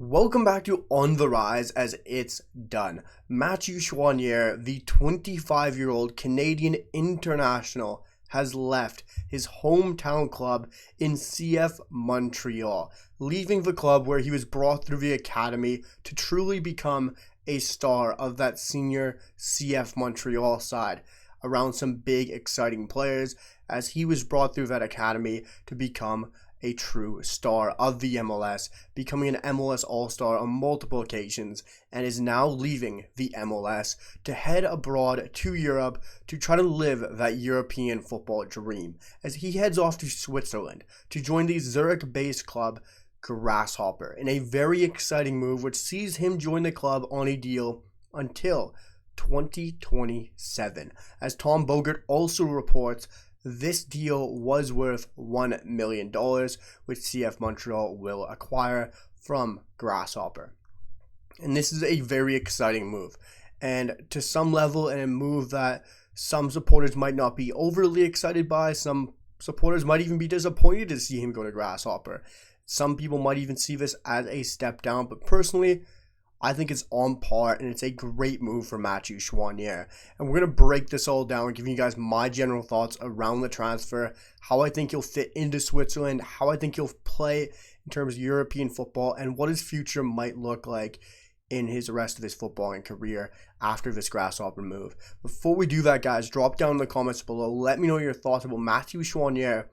Welcome back to On the Rise as it's done. Mathieu Choinière, the 25-year-old Canadian international, has left his hometown club in CF Montreal, leaving the club where he was brought through the academy to truly become a star of that senior CF Montreal side, around some big exciting players, as he was brought through that academy to become a true star of the MLS, becoming an MLS All-Star on multiple occasions, and is now leaving the MLS to head abroad to Europe to try to live that European football dream, as he heads off to Switzerland to join the Zurich-based club Grasshopper, in a very exciting move which sees him join the club on a deal until 2027. As Tom Bogert also reports, this deal was worth $1 million, which CF Montreal will acquire from Grasshopper. And this is a very exciting move. And to some level, and a move that some supporters might not be overly excited by. Some supporters might even be disappointed to see him go to Grasshopper. Some people might even see this as a step down. But personally, I think it's on par, and it's a great move for Mathieu Choinière. And we're going to break this all down, giving you guys my general thoughts around the transfer, how I think he'll fit into Switzerland, how I think he'll play in terms of European football, and what his future might look like in his rest of his footballing career after this Grasshopper move. Before we do that, guys, drop down in the comments below. Let me know your thoughts about Mathieu Choinière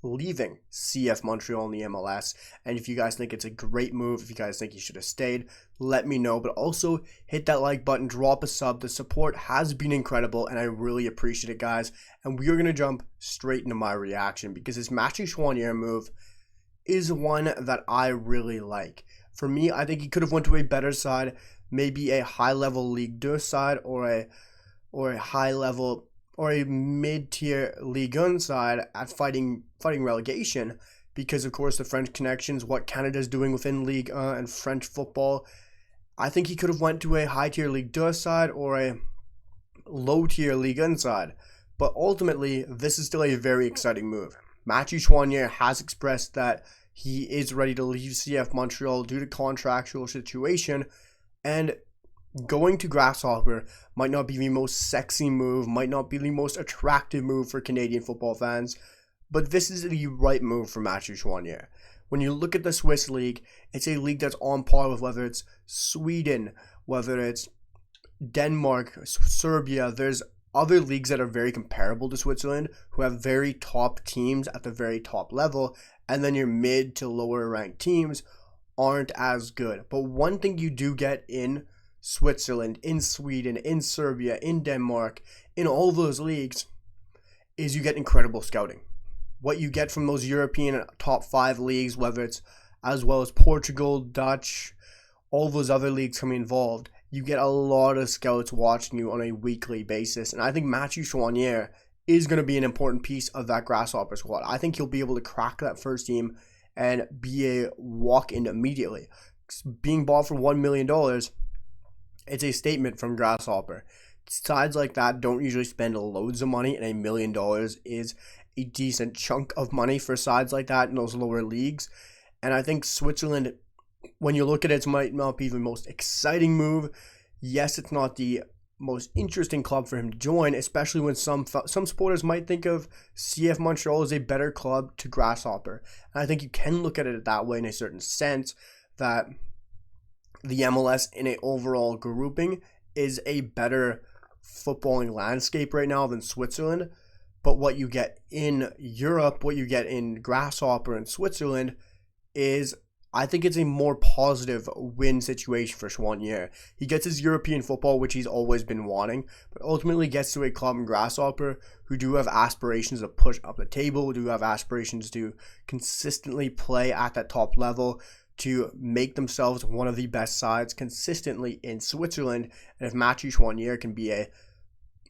leaving CF Montreal in the MLS, and if you guys think it's a great move, if you guys think he should have stayed, let me know. But also hit that like button, drop a sub. The support has been incredible, and I really appreciate it, guys. And we are going to jump straight into my reaction, because this Mathieu Choinière move is one that I really like. For me, I think he could have went to a better side, maybe a high-level Ligue 2 side, or a high-level or a mid-tier Ligue 1 side at fighting relegation, because of course the French connections, what Canada's doing within Ligue 1 and French football. I think he could have went to a high-tier Ligue 2 side or a low-tier Ligue 1 side, but ultimately this is still a very exciting move. Mathieu Choinière has expressed that he is ready to leave CF Montreal due to contractual situation, and going to Grasshopper might not be the most sexy move, might not be the most attractive move for Canadian football fans, but this is the right move for Mathieu Choinière. When you look at the Swiss league, it's a league that's on par with whether it's Sweden, whether it's Denmark, Serbia. There's other leagues that are very comparable to Switzerland, who have very top teams at the very top level, and then your mid to lower ranked teams aren't as good. But one thing you do get in Switzerland, in Sweden, in Serbia, in Denmark, in all those leagues, is you get incredible scouting. What you get from those European top 5 leagues, whether it's as well as Portugal, Dutch, all those other leagues coming involved, you get a lot of scouts watching you on a weekly basis. And I think Mathieu Choinière is going to be an important piece of that Grasshopper squad. I think he'll be able to crack that first team and be a walk-in immediately. Being bought for $1 million, it's a statement from Grasshopper. Sides like that don't usually spend loads of money, and $1 million is a decent chunk of money for sides like that in those lower leagues. And I think Switzerland, when you look at it, might not be the most exciting move. Yes, it's not the most interesting club for him to join, especially when some supporters might think of CF Montreal as a better club to Grasshopper. And I think you can look at it that way in a certain sense, that the MLS in an overall grouping is a better footballing landscape right now than Switzerland. But what you get in Europe, what you get in Grasshopper and Switzerland is, I think it's a more positive win situation for Choinière. He gets his European football, which he's always been wanting, but ultimately gets to a club in Grasshopper who do have aspirations to push up the table, who do have aspirations to consistently play at that top level, to make themselves one of the best sides consistently in Switzerland. And if Mathieu Choinière can be a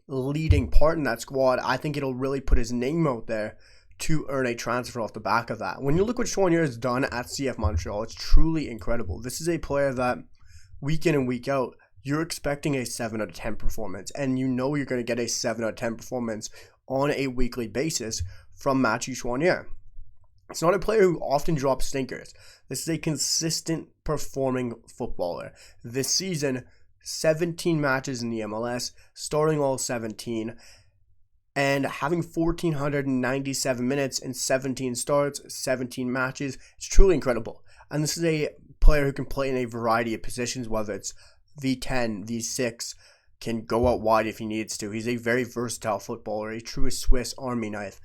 leading part in that squad, I think it'll really put his name out there to earn a transfer off the back of that. When you look what Choinière has done at CF Montreal, it's truly incredible. This is a player that week in and week out, you're expecting a 7 out of 10 performance, and you know you're going to get a 7 out of 10 performance on a weekly basis from Mathieu Choinière. It's not a player who often drops stinkers. This is a consistent performing footballer. This season, 17 matches in the MLS, starting all 17, and having 1,497 minutes in 17 starts, 17 matches. It's truly incredible. And this is a player who can play in a variety of positions, whether it's V10, V6, can go out wide if he needs to. He's a very versatile footballer, a true Swiss Army knife.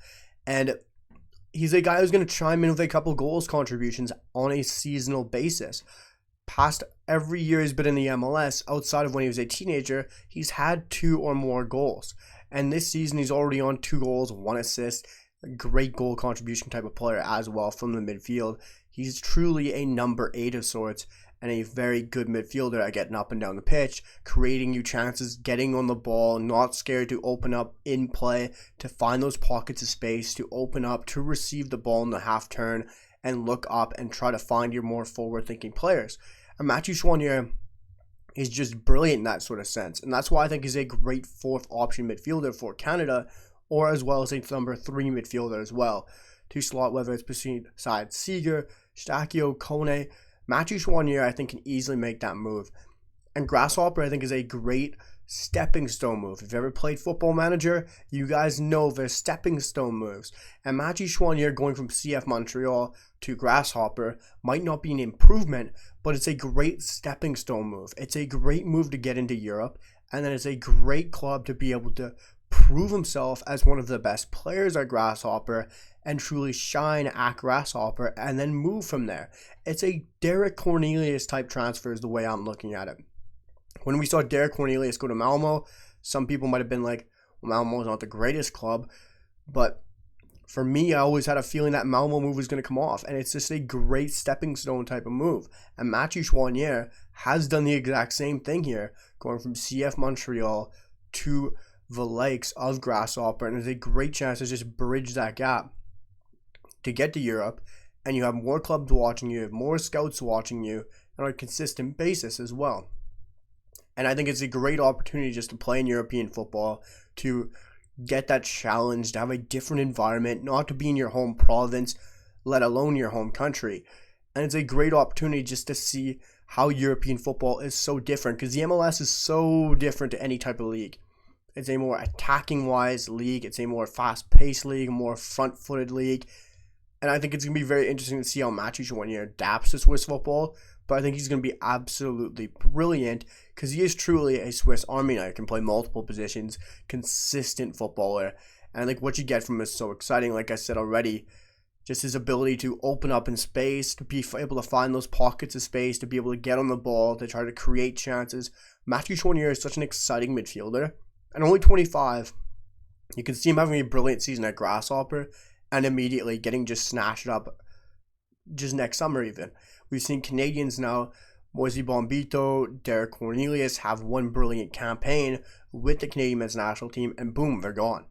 And he's a guy who's going to chime in with a couple goals contributions on a seasonal basis. Past every year he's been in the MLS, outside of when he was a teenager, he's had 2 or more goals. And this season he's already on 2 goals, 1 assist, a great goal contribution type of player as well from the midfield. He's truly a number 8 of sorts and a very good midfielder at getting up and down the pitch, creating you chances, getting on the ball, not scared to open up in play, to find those pockets of space, to open up, to receive the ball in the half turn and look up and try to find your more forward-thinking players. And Mathieu Choinière is just brilliant in that sort of sense. And that's why I think he's a great 4th option midfielder for Canada, or as well as a number 3 midfielder as well, to slot whether it's beside Seager, Stakio, Kone. Mathieu Choinière, I think, can easily make that move. And Grasshopper, I think, is a great stepping stone move. If you've ever played Football Manager, you guys know there's stepping stone moves. And Mathieu Choinière going from CF Montreal to Grasshopper might not be an improvement, but it's a great stepping stone move. It's a great move to get into Europe, and then it's a great club to be able to prove himself as one of the best players at Grasshopper and truly shine at Grasshopper and then move from there. It's a Derek Cornelius type transfer is the way I'm looking at it. When we saw Derek Cornelius go to Malmo, some people might have been like, well, Malmo is not the greatest club, but for me, I always had a feeling that Malmo move was going to come off, and it's just a great stepping stone type of move. And Mathieu Choinière has done the exact same thing here, going from CF Montreal to the likes of Grasshopper, and there's a great chance to just bridge that gap to get to Europe, and you have more clubs watching you, more scouts watching you on a consistent basis as well. And I think it's a great opportunity just to play in European football, to get that challenge, to have a different environment, not to be in your home province, let alone your home country. And it's a great opportunity just to see how European football is so different, because the MLS is so different to any type of league. It's a more attacking-wise league. It's a more fast-paced league, a more front-footed league. And I think it's going to be very interesting to see how Mathieu Choinière adapts to Swiss football. But I think he's going to be absolutely brilliant because he is truly a Swiss Army knife, can play multiple positions, consistent footballer. And I think what you get from him is so exciting, like I said already. Just his ability to open up in space, to be able to find those pockets of space, to be able to get on the ball, to try to create chances. Mathieu Choinière is such an exciting midfielder. And only 25, you can see him having a brilliant season at Grasshopper and immediately getting just snatched up just next summer even. We've seen Canadians now, Moisey Bombito, Derek Cornelius, have one brilliant campaign with the Canadian men's national team, and boom, they're gone.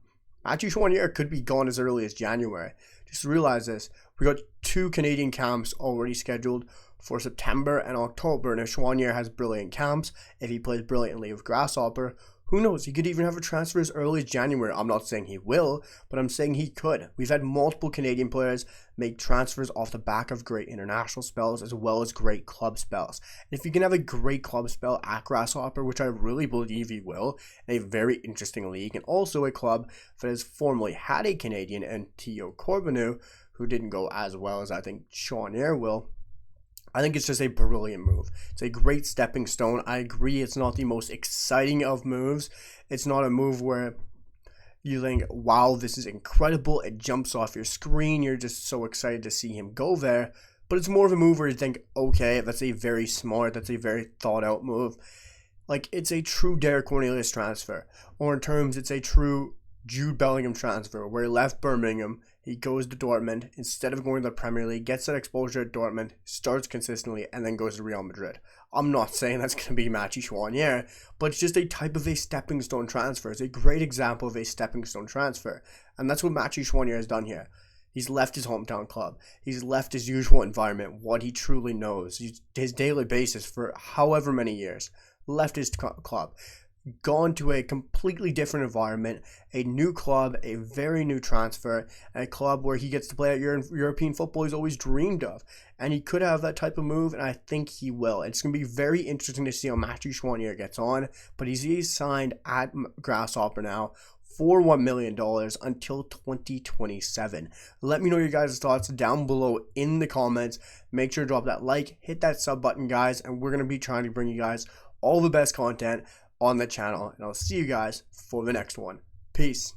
Mathieu Choinière could be gone as early as January. Just realize this. We got 2 Canadian camps already scheduled for September and October, and if Choinière has brilliant camps, if he plays brilliantly with Grasshopper, who knows? He could even have a transfer as early as January. I'm not saying he will, but I'm saying he could. We've had multiple Canadian players make transfers off the back of great international spells as well as great club spells. And if you can have a great club spell at Grasshopper, which I really believe he will, in a very interesting league, and also a club that has formerly had a Canadian and Theo Corbeanu, who didn't go as well as I think Choinière will, I think it's just a brilliant move. It's a great stepping stone. I agree it's not the most exciting of moves. It's not a move where you think, wow, this is incredible. It jumps off your screen. You're just so excited to see him go there. But it's more of a move where you think, okay, that's a very smart, that's a very thought out move. Like, it's a true Derek Cornelius transfer. Or in terms, it's a true Jude Bellingham transfer where he left Birmingham, he goes to Dortmund, instead of going to the Premier League, gets that exposure at Dortmund, starts consistently, and then goes to Real Madrid. I'm not saying that's going to be Mathieu Choinière, but it's just a type of a stepping stone transfer. It's a great example of a stepping stone transfer, and that's what Mathieu Choinière has done here. He's left his hometown club. He's left his usual environment, what he truly knows, his daily basis for however many years. Left his club. gone to a completely different environment, a new club, a very new transfer, and a club where he gets to play at European football he's always dreamed of. And he could have that type of move, and I think he will. It's going to be very interesting to see how Mathieu Choinière gets on, but he's signed at Grasshopper now for $1 million until 2027. Let me know your guys' thoughts down below in the comments. Make sure to drop that like, hit that sub button, guys, and we're going to be trying to bring you guys all the best content on the channel. And I'll see you guys for the next one. Peace.